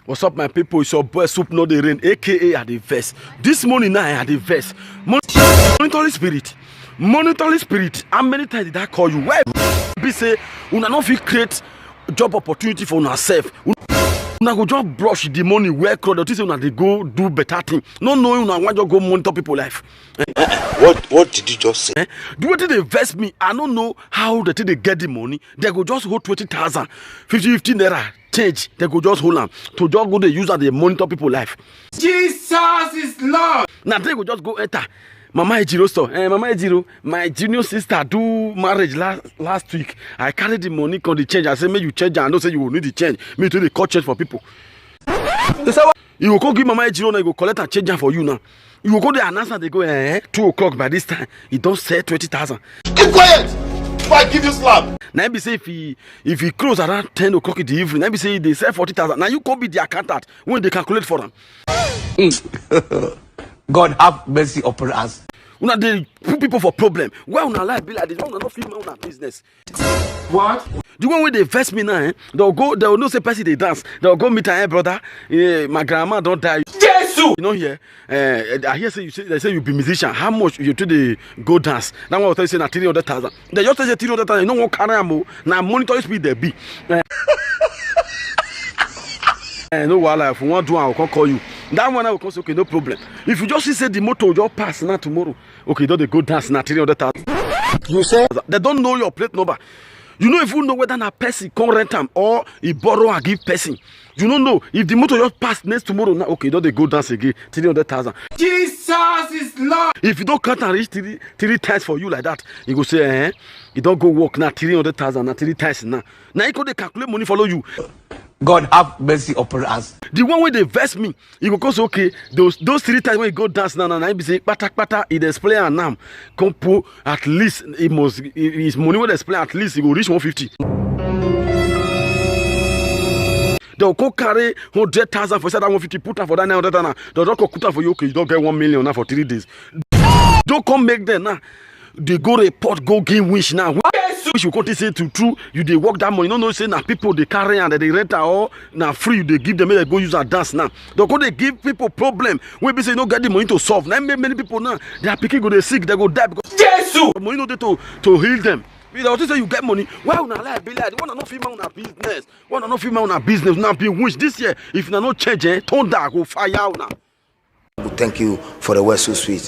What's up, my people? It's your boy Soup No the Rain, aka at the verse. This morning now I had the verse. Monitoring spirit. Monitoring spirit. How many times did I call you? Why be say una not fit create job opportunity for yourself? Una go just brush the money where crowd say una dey go do better thing. No knowing una want to go monitor people life. What did you just say? The way they invest me, I don't know how they get the money. They go just hold 20,000, 50 naira change. They go just hold them to just go the use and they monitor people life. Jesus is Lord. Now they go just go enter Mama Ejiro store. Mama Ejiro, my junior sister do marriage last week. I carry the money on the change. I say, make you change. I don't say you will need the change. Me to the cut change for people. You will go give Mama Ejiro now. You go collect and change for you now. You will go there and answer. They go 2 o'clock by this time. He don't sell 20,000. Keep quiet! Before I give you slap. Now be say if he close around 10 o'clock in the evening, now be say they sell 40,000. Now you come be the accountant when they calculate for them. God have mercy upon us. Una they put people for problem. Why una life be like this? Why una not fit my business? What? The one where they invest me now, they'll know say person they dance. They'll go meet her brother. My grandma don't die. Jesus! You know here, I hear they say you be musician. How much you to the go dance? That one will tell you say na 300,000. They just say 300,000. You know what carry am? Now monitor speed they be. No wahala. If you want to, I will call you. That one I will say okay, no problem. If you just say the motor just pass now tomorrow, okay, don't they go dance na 300,000? You say? They don't know your plate number. You know if you know whether na person can rent am or he borrow and give person. You don't know if the motor just pass next tomorrow now. Okay, don't they go dance again 300,000? Jesus is Lord. If you don't cut and reach three times for you like that, you go say you don't go work now 300,000 now 3 times now. Now you go they calculate money follow you. God have mercy upon us. The one where they vest me, you go say okay, those 3 times when you go dance now, you be say pata he display and now compo at least it must his money will display at least he go reach 150. They'll go carry 100,000 for that 150, put her for that 900,000. They'll not go put her for you, okay, you don't get 1 million now for 3 days. Don't come make them now. They go report, go gain wish now. Wish you can't say to true, you they work that money. You don't say now people they carry and they rent or now free, they give them, they go use a dance now. They'll go they give people problem. When they say no get the money to solve. Now many people now, they are picking, go they sick, they go die because Jesus! money no there to heal them. They also say you get money. Why una life be like? One not female on business. One not female on business. Now be wish this year. If you not change, turn that go fire out now. Thank you for the word so sweet.